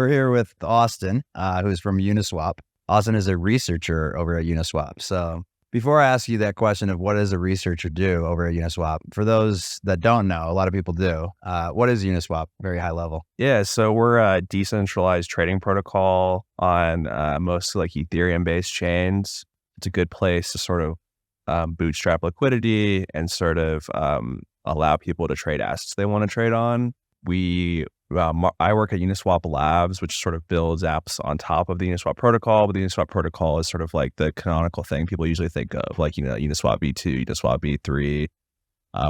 we're here with Austin, who's from Uniswap. Austin is a researcher over at Uniswap. So before I ask you that question of what does a researcher do over at Uniswap, for those that don't know, a lot of people do. What is Uniswap? Very high level. Yeah, so we're a decentralized trading protocol on mostly like Ethereum-based chains. It's a good place to sort of bootstrap liquidity and sort of allow people to trade assets they want to trade on. I work at Uniswap Labs, which sort of builds apps on top of the Uniswap protocol. But the Uniswap protocol is sort of like the canonical thing people usually think of, like, Uniswap V2, Uniswap V3,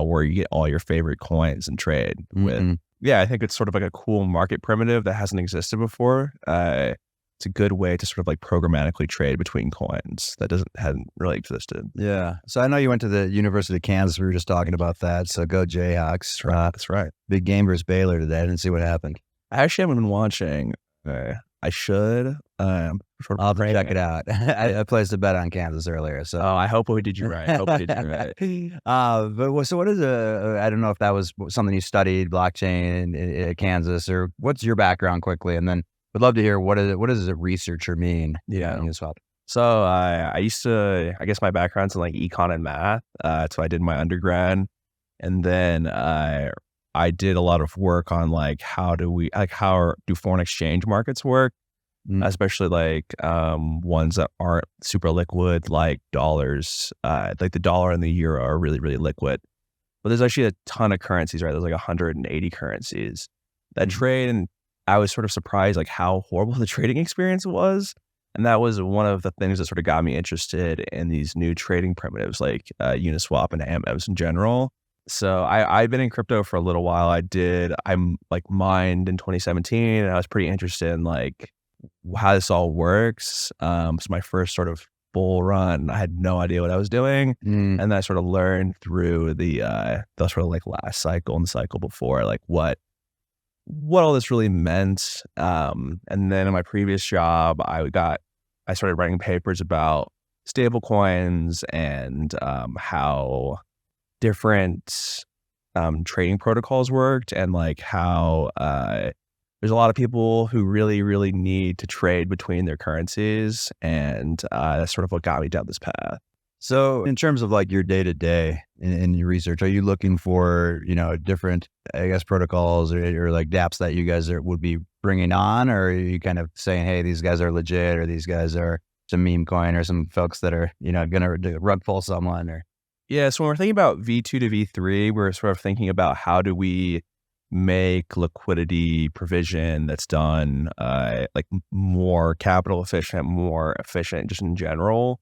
where you get all your favorite coins and trade with. Yeah, I think it's sort of like a cool market primitive that hasn't existed before. It's a good way to sort of like programmatically trade between coins that hadn't really existed. Yeah. So I know you went to the University of Kansas. We were just talking about that. So go Jayhawks. That's right. Big game versus Baylor today. I didn't see what happened. I actually haven't been watching. I should. I'll have to check it out. I placed a bet on Kansas earlier. So I hope we did you right. I hope we did you right. So what is I don't know if that was something you studied, blockchain at Kansas, or what's your background quickly? And then would love to hear what does a researcher mean? Yeah. In Uniswap. So I used to, I guess my background's in like econ and math. So I did my undergrad, and then I did a lot of work on like how do foreign exchange markets work, especially like ones that aren't super liquid, like dollars. Like the dollar and the euro are really, really liquid. But there's actually a ton of currencies, right? There's like 180 currencies that trade, and I was sort of surprised like how horrible the trading experience was. And that was one of the things that sort of got me interested in these new trading primitives like Uniswap and AMMs in general. So I've been in crypto for a little while. I'm like mined in 2017, and I was pretty interested in like how this all works. It's my first sort of bull run. I had no idea what I was doing. And then I sort of learned through the sort of like last cycle and the cycle before, like what all this really meant. And then in my previous job, I started writing papers about stable coins and how different trading protocols worked, and like how there's a lot of people who really, really need to trade between their currencies. And that's sort of what got me down this path. So in terms of like your day-to-day in your research, are you looking for, different, I guess, protocols or like dApps that you guys would be bringing on? Or are you kind of saying, hey, these guys are legit, or these guys are some meme coin, or some folks that are, going to rug pull someone? Or yeah, so when we're thinking about V2 to V3, we're sort of thinking about how do we make liquidity provision that's done like more capital efficient, more efficient just in general.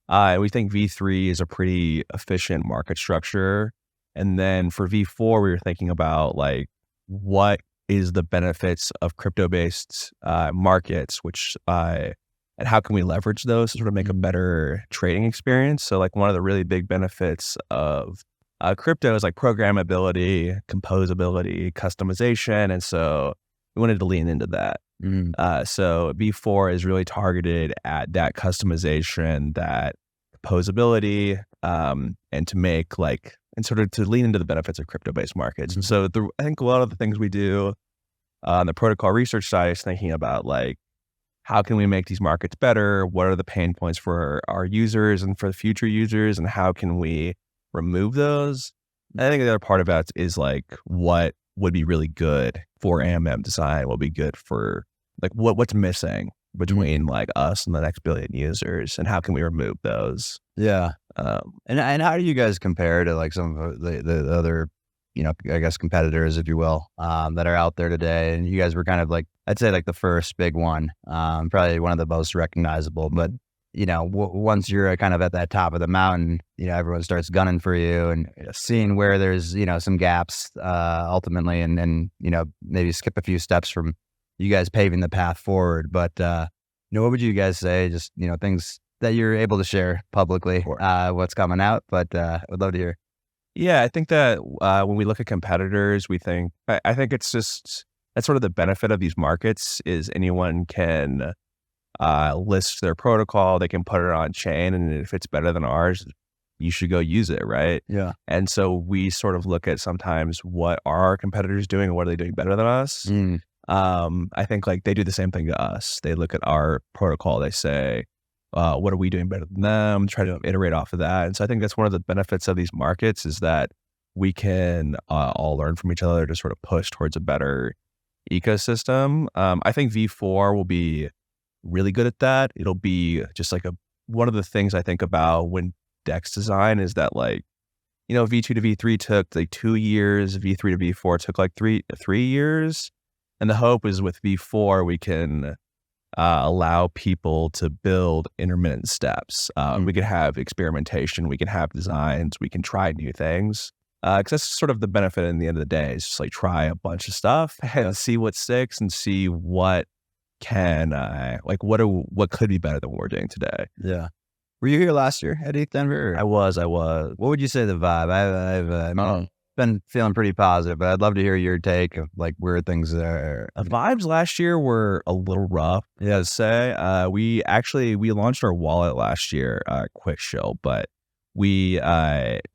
We think V3 is a pretty efficient market structure. And then for V4, we were thinking about like, what is the benefits of crypto-based markets, and how can we leverage those to sort of make a better trading experience? So like one of the really big benefits of crypto is like programmability, composability, customization. And so we wanted to lean into that. So V4 is really targeted at that customization, that composability, and to make and sort of to lean into the benefits of crypto-based markets. And so I think a lot of the things we do on the protocol research side is thinking about like, how can we make these markets better? What are the pain points for our users and for the future users? And how can we remove those? And I think the other part of that is like, what would be really good for AMM design? What would be good for like what's missing between like us and the next billion users, and how can we remove those? Yeah. And how do you guys compare to like some of the other, I guess competitors, if you will, that are out there today? And you guys were kind of like, I'd say like the first big one, probably one of the most recognizable. But once you're kind of at that top of the mountain, everyone starts gunning for you and seeing where there's some gaps ultimately, and maybe skip a few steps from you guys paving the path forward. But what would you guys say? Just things that you're able to share publicly, what's coming out. But would love to hear. Yeah, I think that when we look at competitors, I think it's just, that's sort of the benefit of these markets is anyone can list their protocol, they can put it on chain, and if it's better than ours, you should go use it, right? Yeah. And so we sort of look at sometimes what are our competitors doing and what are they doing better than us? I think like they do the same thing to us. They look at our protocol, they say, what are we doing better than them? Try to iterate off of that. And so I think that's one of the benefits of these markets is that we can all learn from each other to sort of push towards a better ecosystem. I think V4 will be really good at that. It'll be just like one of the things I think about when DEX design is that like, V2 to V3 took like 2 years, V3 to V4 took like three years. And the hope is with V4, we can allow people to build intermittent steps. We can have experimentation, we can have designs, we can try new things. Because that's sort of the benefit in the end of the day is just like try a bunch of stuff and see what sticks and see what can, what could be better than what we're doing today. Yeah. Were you here last year at ETH Denver? I was. What would you say the vibe? I've been feeling pretty positive, but I'd love to hear your take of like where things are. The vibes last year were a little rough, to say. We launched our wallet last year, quick show, but we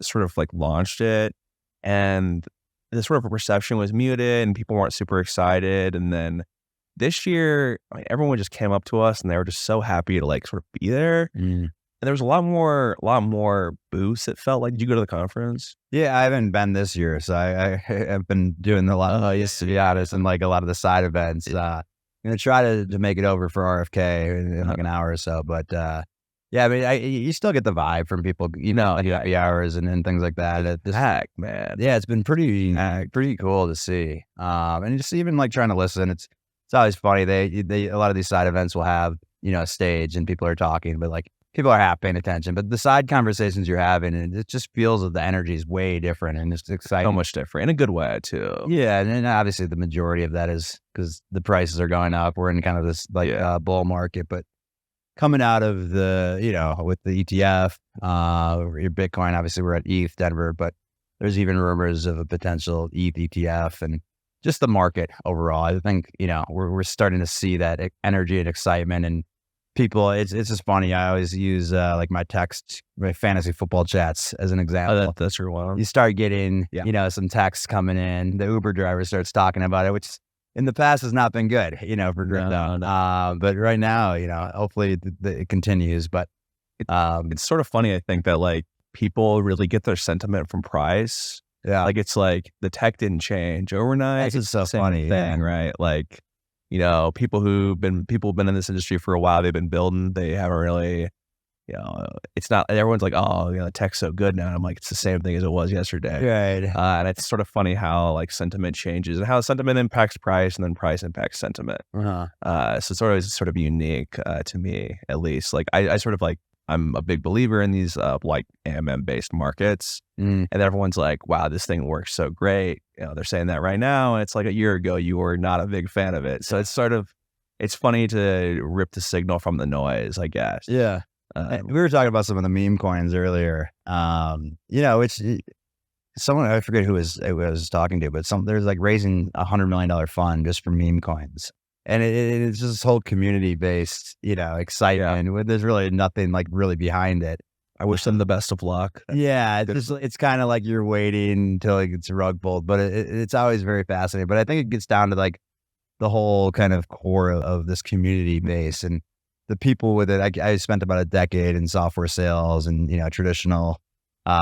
sort of like launched it and the sort of perception was muted and people weren't super excited. And then this year, everyone just came up to us and they were just so happy to like sort of be there. And there was a lot more booths. It felt like. Did you go to the conference? Yeah, I haven't been this year, so I have been doing a lot. To be honest, and like a lot of the side events. I'm gonna try to make it over for RFK in like an hour or so. But yeah, I mean, you still get the vibe from people, happy hours and things like that. Heck, man. Yeah, it's been pretty cool to see. And just even like trying to listen. It's always funny. They a lot of these side events will have a stage and people are talking, but like. People are half paying attention, but the side conversations you're having, and it just feels that the energy is way different and it's exciting. So much different in a good way too. Yeah. And obviously the majority of that is because the prices are going up. We're in kind of this bull market, but coming out of the, with the ETF, your Bitcoin, obviously we're at ETH Denver, but there's even rumors of a potential ETH ETF and just the market overall. I think, we're starting to see that energy and excitement and people, it's just funny. I always use like my fantasy football chats as an example. That's your one. You start getting, some texts coming in. The Uber driver starts talking about it, which in the past has not been good, for crypto. No. But right now, hopefully it continues. But it's sort of funny, I think, that like people really get their sentiment from price. Yeah. Like it's like the tech didn't change overnight. It's so funny thing, right? Like, people who've been in this industry for a while, they've been building, they haven't really, it's not, everyone's like, the tech's so good now. And I'm like, it's the same thing as it was yesterday. Right. And it's sort of funny how like sentiment changes and how sentiment impacts price and then price impacts sentiment. So it's sort of unique to me, at least. Like I sort of like, I'm a big believer in these like AMM based markets, and everyone's like, "Wow, this thing works so great." They're saying that right now, and it's like a year ago you were not a big fan of it. So it's funny to rip the signal from the noise, I guess. Yeah, we were talking about some of the meme coins earlier. Which someone, I forget who I was talking to, but there's like raising $100 million fund just for meme coins. And it's just this whole community-based, excitement. Yeah. There's really nothing like really behind it. I wish them the best of luck. Yeah, it's kind of like you're waiting until it gets rug pulled, but it's always very fascinating. But I think it gets down to like the whole kind of core of this community base and the people with it. I spent about a decade in software sales and traditional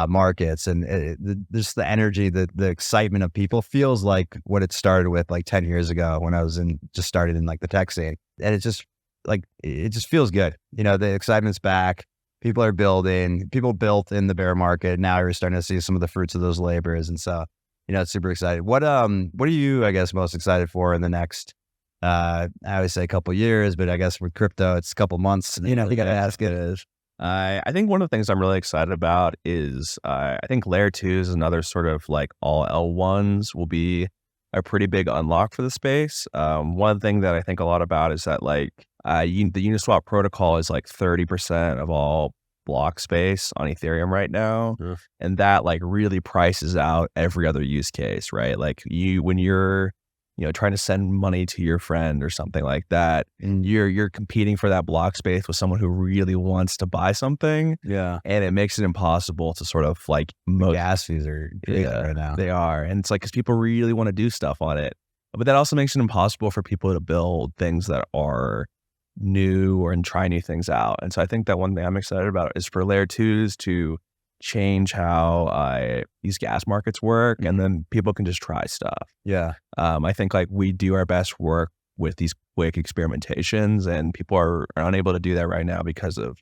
markets, and just the energy, the excitement of people feels like what it started with like 10 years ago when I was just started in like the tech scene. And it just feels good. The excitement's back. People are building. People built in the bear market. Now you're starting to see some of the fruits of those labors. And so, it's super exciting. What are you, I guess, most excited for in the next, I always say a couple years, but I guess with crypto, it's a couple months. You got to ask it. I think one of the things I'm really excited about is I think layer 2 is another sort of like all L1s will be a pretty big unlock for the space. One thing that I think a lot about is that like the Uniswap protocol is like 30% of all block space on Ethereum right now. And that like really prices out every other use case, right? Like when you're trying to send money to your friend or something like that, and you're competing for that block space with someone who really wants to buy something. Yeah. And it makes it impossible to sort of like gas fees are big right now. They are. And it's like, because people really want to do stuff on it. But that also makes it impossible for people to build things that are new or and try new things out. And so I think that one thing I'm excited about is for layer twos to change how these gas markets work, and then people can just try stuff. Yeah. I think like we do our best work with these quick experimentations, and people are unable to do that right now because of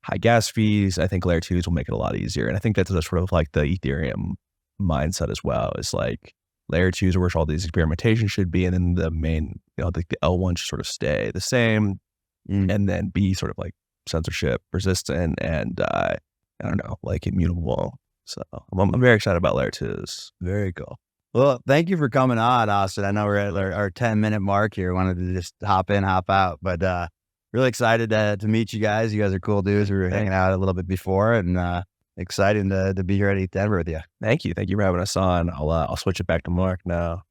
high gas fees. I think layer twos will make it a lot easier. And I think that's sort of like the Ethereum mindset as well. It's like layer twos are where all these experimentation should be. And then the main, the L1 should sort of stay the same and then be sort of like censorship resistant and I don't know, like immutable. So I'm very excited about layer twos. Very cool. Well, thank you for coming on, Austin. I know we're at our 10-minute mark here. Wanted to just hop in, hop out, but really excited to meet you guys. You guys are cool dudes. We were hanging out a little bit before, and excited to be here at East Denver with you. Thank you. Thank you for having us on. I'll switch it back to Mark now.